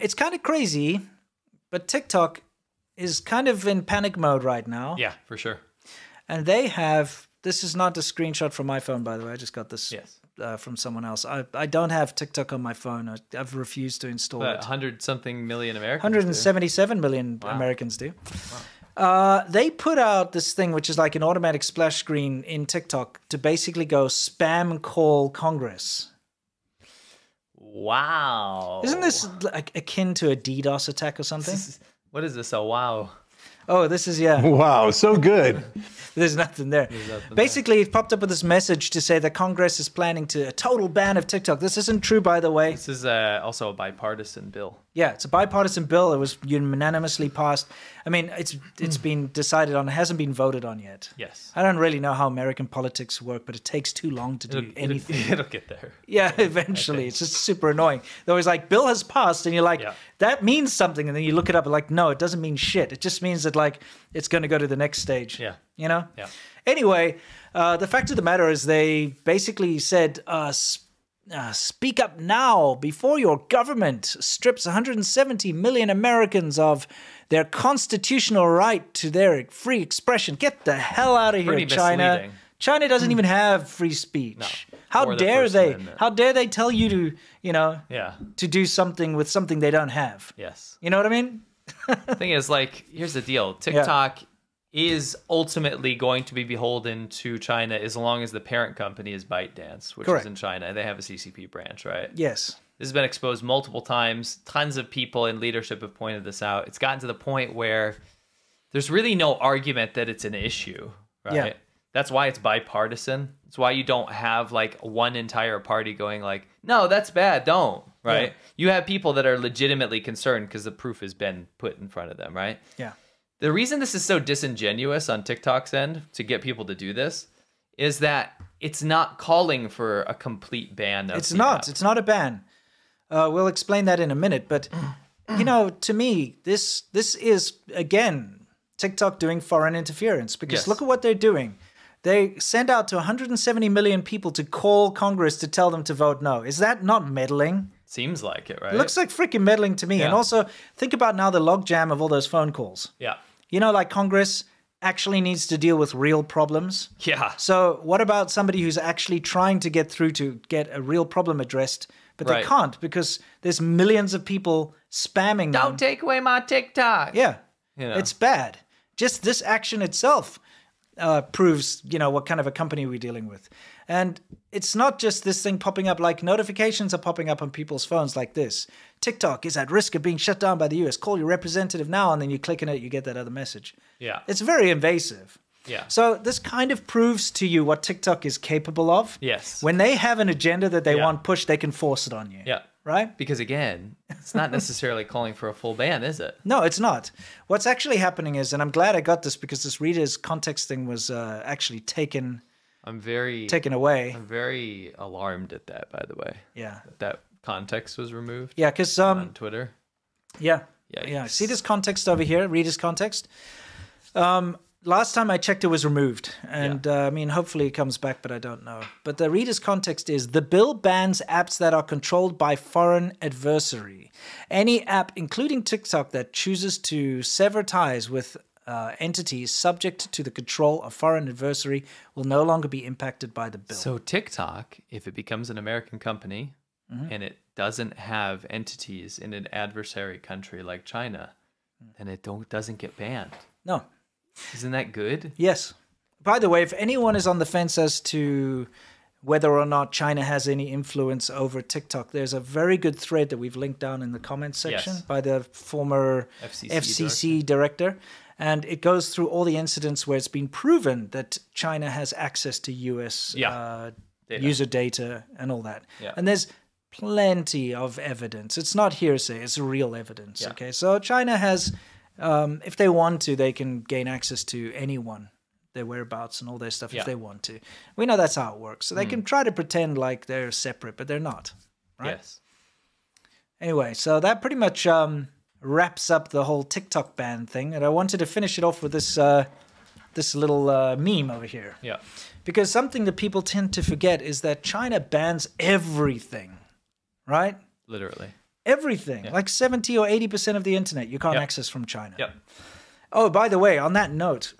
it's kind of crazy, but TikTok is kind of in panic mode right now. Yeah, for sure. And they have, this is not a screenshot from my phone, by the way. I just got this from someone else. I don't have TikTok on my phone. I've refused to install it. 100-something million Americans 177 million Americans do. They put out this thing, which is like an automatic splash screen in TikTok to basically go spam call Congress. Wow. Isn't this like akin to a DDoS attack or something? What is this? A wow. Oh, this is, yeah. Wow, so good. There's nothing there. Basically, it popped up with this message to say that Congress is planning to a total ban of TikTok. This isn't true, by the way. This is also a bipartisan bill. Yeah, it's a bipartisan bill. It was unanimously passed. I mean, it's been decided on. It hasn't been voted on yet. Yes. I don't really know how American politics work, but it takes too long to do anything. It'll get there. Yeah, eventually. It's just super annoying. They're always like, bill has passed, and you're like, that means something. And then you look it up and like, no, it doesn't mean shit. It just means that like it's going to go to the next stage. Yeah. You know? Yeah. Anyway, the fact of the matter is they basically said, speak up now before your government strips 170 million Americans of their constitutional right to their free expression. Get the hell out of here, Pretty China. misleading. China doesn't even have free speech. No. How Or the dare First they? Amendment. How dare they tell you to, you know, Yeah. to do something with something they don't have? Yes. You know what I mean? The thing is, like, here's the deal. TikTok is ultimately going to be beholden to China as long as the parent company is ByteDance, which Correct. is in China. They have a CCP branch, right? Yes. This has been exposed multiple times. Tons of people in leadership have pointed this out. It's gotten to the point where there's really no argument that it's an issue, right? Yeah. That's why it's bipartisan. It's why you don't have like one entire party going like, no, that's bad, don't, right? Yeah. You have people that are legitimately concerned because the proof has been put in front of them, right? Yeah. The reason this is so disingenuous on TikTok's end to get people to do this is that it's not calling for a complete ban of It's the not. app. It's not a ban. We'll explain that in a minute. But, you know, to me, this is, again, TikTok doing foreign interference. Because Yes. look at what they're doing. They send out to 170 million people to call Congress to tell them to vote no. Is that not meddling? Seems like it, right? It looks like freaking meddling to me. Yeah. And also, think about now the logjam of all those phone calls. Yeah. You know, like Congress actually needs to deal with real problems. Yeah. So what about somebody who's actually trying to get through to get a real problem addressed, but they Right. can't because there's millions of people spamming them. Don't take away my TikTok. Yeah, You know. it's bad. Just this action itself proves, you know, what kind of a company we're dealing with. And it's not just this thing popping up, like notifications are popping up on people's phones like this. TikTok is at risk of being shut down by the US. Call your representative now, and then you click on it, you get that other message. Yeah. It's very invasive. Yeah. So this kind of proves to you what TikTok is capable of. Yes. When they have an agenda that they Yeah. want pushed, they can force it on you. Yeah. Right? Because again, it's not necessarily calling for a full ban, is it? No, it's not. What's actually happening is, and I'm glad I got this because this reader's context thing was actually taken I'm very away. I'm very alarmed at that, by the way. Yeah. That context was removed Yeah, because on Twitter. yeah. Yikes. See this context over here, reader's context? Last time I checked, it was removed. And I mean, hopefully it comes back, but I don't know. But the reader's context is, the bill bans apps that are controlled by foreign adversary. Any app, including TikTok, that chooses to sever ties with entities subject to the control of foreign adversary will no longer be impacted by the bill. So TikTok, if it becomes an American company Mm-hmm. and it doesn't have entities in an adversary country like China, then it doesn't get banned. No. Isn't that good? Yes. By the way, if anyone is on the fence as to whether or not China has any influence over TikTok, there's a very good thread that we've linked down in the comments section Yes. by the former FCC director. And it goes through all the incidents where it's been proven that China has access to US Data. user data and all that. Yeah. And there's plenty of evidence. It's not hearsay, it's real evidence. Yeah. Okay, so China has, if they want to, they can gain access to anyone, their whereabouts and all their stuff if they want to. We know that's how it works. So they can try to pretend like they're separate, but they're not. Right? Yes. Anyway, so that pretty much wraps up the whole TikTok ban thing. And I wanted to finish it off with this this little meme over here. Yeah. Because something that people tend to forget is that China bans everything, right? Literally. Everything. Yeah. Like 70 or 80% of the internet you can't Yep. access from China. Yep. Oh, by the way, on that note,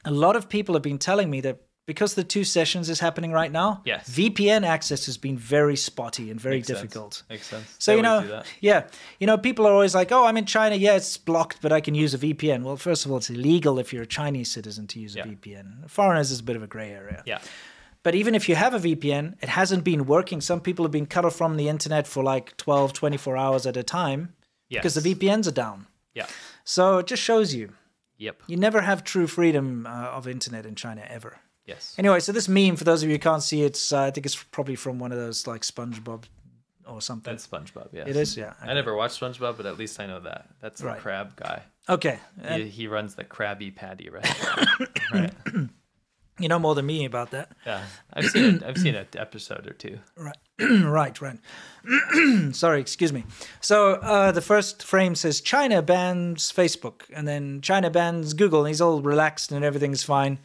a lot of people have been telling me that because the 2 sessions is happening right now, Yes. VPN access has been very spotty and very Makes sense. difficult. Makes sense. So, They you always do know, that. yeah, you know, people are always like, oh, I'm in China. Yeah, it's blocked, but I can use a VPN. Well, first of all, it's illegal if you're a Chinese citizen to use a Yeah. VPN. Foreigners is a bit of a gray area. Yeah. But even if you have a VPN, it hasn't been working. Some people have been cut off from the internet for like 12, 24 hours at a time because the Yes. VPNs are down. Yeah. So it just shows you, Yep. you never have true freedom of internet in China ever. Yes. Anyway, so this meme, for those of you who can't see, it's I think it's probably from one of those like SpongeBob or something. That's SpongeBob. Yes. It is, yeah. I never watched SpongeBob, but at least I know that. That's the Right. crab guy. Okay, He runs the Krabby Patty restaurant. Right. you know more than me about that. Yeah. I've seen an episode or two. Right, right. Sorry, excuse me. So the first frame says China bans Facebook, and then China bans Google, and he's all relaxed and everything's fine.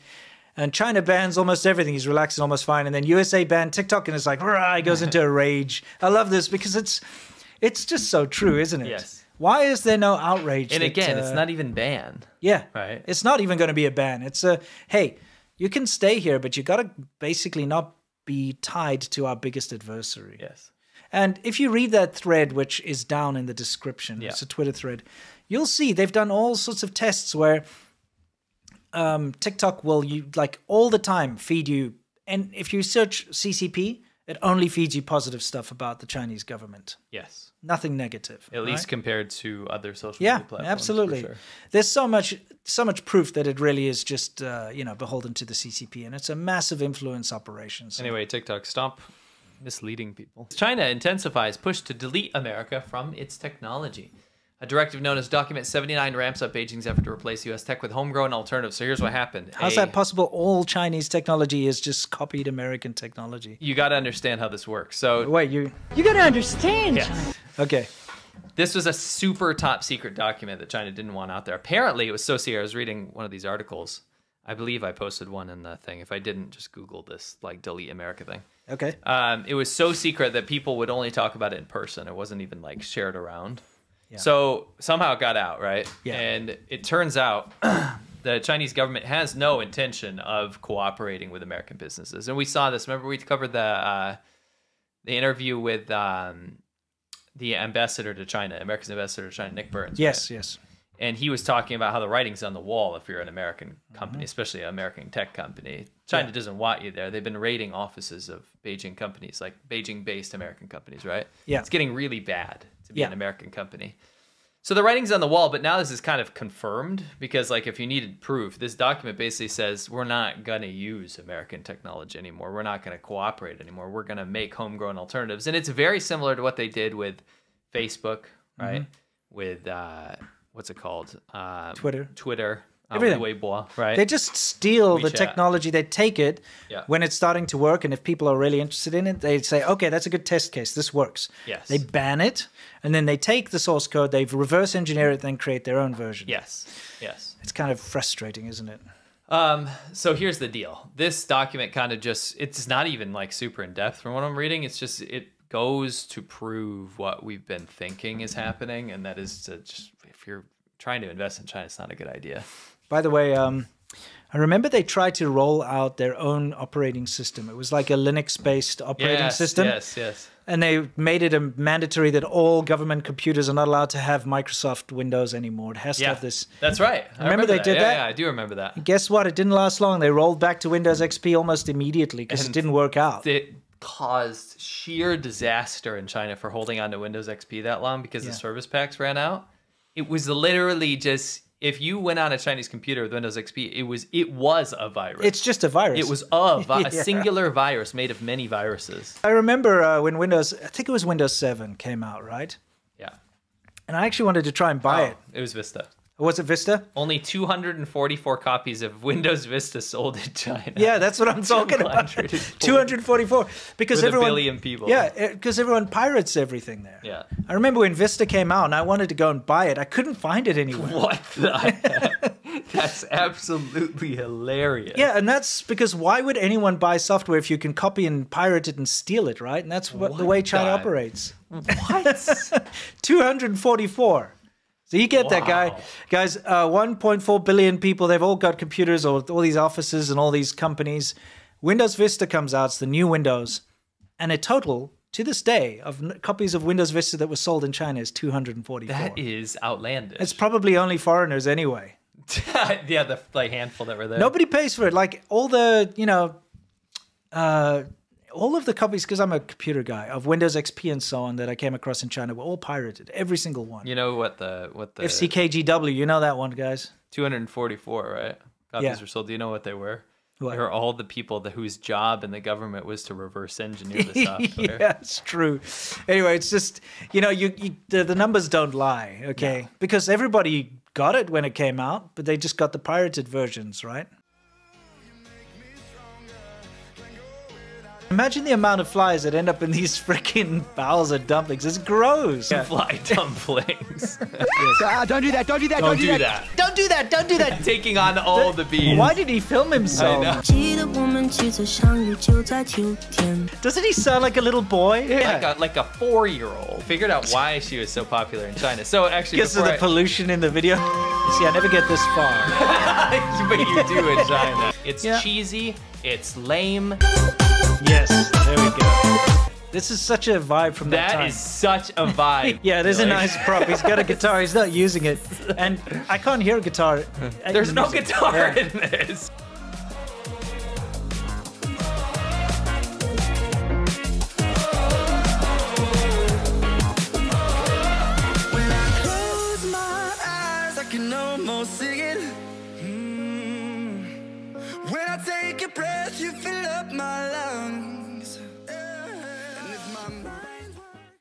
And China bans almost everything. He's relaxed and almost fine. And then USA banned TikTok, and it's like, rah, he goes into a rage. I love this because it's just so true, isn't it? Yes. Why is there no outrage? And that, again, it's not even banned. Yeah. Right. It's not even going to be a ban. It's a, hey, you can stay here, but you got to basically not be tied to our biggest adversary. Yes. And if you read that thread, which is down in the description, Yeah. it's a Twitter thread, you'll see they've done all sorts of tests where TikTok will like all the time feed you. And if you search CCP, it only feeds you positive stuff about the Chinese government. Yes. Nothing negative. At least right? compared to other social Yeah, media platforms. absolutely. For sure. There's so much proof that it really is just beholden to the CCP, and it's a massive influence operation. So. Anyway, TikTok, stop misleading people. China intensifies push to delete America from its technology. A directive known as Document 79 ramps up Beijing's effort to replace U.S. tech with homegrown alternatives. So here's what happened. How's that possible? All Chinese technology is just copied American technology. You got to understand how this works. So Wait, you gotta understand. yeah. okay? This was a super top secret document that China didn't want out there. Apparently, it was so secret. I was reading one of these articles. I believe I posted one in the thing. If I didn't, just Google this, like, delete America thing. Okay. It was so secret that people would only talk about it in person. It wasn't even, like, shared around. Yeah. So somehow it got out, right? Yeah. And it turns out the Chinese government has no intention of cooperating with American businesses. And we saw this. Remember, we covered the interview with the ambassador to China, America's ambassador to China, Nick Burns. Yes, right? yes. And he was talking about how the writing's on the wall if you're an American company, especially an American tech company. China doesn't want you there. They've been raiding offices of Beijing companies, like Beijing-based American companies, right? Yeah. It's getting really bad to be Yeah. an American company. So the writing's on the wall, but now this is kind of confirmed because, like, if you needed proof, this document basically says we're not going to use American technology anymore. We're not going to cooperate anymore. We're going to make homegrown alternatives. And it's very similar to what they did with Facebook, right? With, what's it called? Twitter. With Everything. Weibo, right? They just steal the WeChat. technology. They take it Yeah. when it's starting to work, and if people are really interested in it, they say, "Okay, that's a good test case. This works." Yes. They ban it, and then they take the source code, they reverse engineer it, then create their own version. Yes, yes. It's kind of frustrating, isn't it? So here's the deal. This document kind of it's not even like super in depth from what I'm reading. It's just, it goes to prove what we've been thinking is happening. And that is to just, if you're trying to invest in China, it's not a good idea. By the way, I remember they tried to roll out their own operating system. It was like a Linux-based operating system. Yes, yes. And they made it mandatory that all government computers are not allowed to have Microsoft Windows anymore. It has to have this. That's right. I Remember they did that? Yeah, I do remember that. Guess what? It didn't last long. They rolled back to Windows XP almost immediately because it And didn't work out. It caused sheer disaster in China for holding on to Windows XP that long because the service packs ran out. It was literally just, if you went on a Chinese computer with Windows XP, it was a virus. It's just a virus. It was a singular virus made of many viruses. I remember when Windows, I think it was Windows 7 came out, right? Yeah. And I actually wanted to try and buy it. It was Vista. Or was it Vista? Only 244 copies of Windows Vista sold in China. Yeah, that's what I'm talking about. 244. Because With everyone, a billion people. Yeah, because everyone pirates everything there. Yeah. I remember when Vista came out and I wanted to go and buy it. I couldn't find it anywhere. What the heck? That's absolutely hilarious. Yeah, and that's because why would anyone buy software if you can copy and pirate it and steal it, right? And that's the way China operates. What? 244. So you get that, guys. 1.4 billion people. They've all got computers, or all these offices and all these companies. Windows Vista comes out. It's the new Windows, and a total to this day of copies of Windows Vista that were sold in China is 244. That is outlandish. It's probably only foreigners anyway. Yeah, the like handful that were there. Nobody pays for it. Like all the, all of the copies, because I'm a computer guy, of Windows XP and so on that I came across in China were all pirated. Every single one. You know what the FCKGW, you know that one, guys? 244, right? Copies were sold. Do you know what they were? What? They were all the people whose job in the government was to reverse engineer the software. Yeah, it's true. Anyway, it's just, the numbers don't lie, okay? Yeah. Because everybody got it when it came out, but they just got the pirated versions, right? Imagine the amount of flies that end up in these freaking bowels of dumplings. It's gross. Yeah. Fly dumplings. Yes. Don't do that. Don't do that. Don't do that. Don't do that. Don't do that. Taking on all the bees. Why did he film himself? Doesn't he sound like a little boy? Yeah. Like a 4-year-old. Figured out why she was so popular in China. So actually, because of the pollution in the video. You see, I never get this far. But you do in China. It's cheesy. It's lame. Yes, there we go. This is such a vibe from that time. That is such a vibe. Yeah, there's a nice prop. He's got a guitar. He's not using it. And I can't hear a guitar. There's no guitar in this.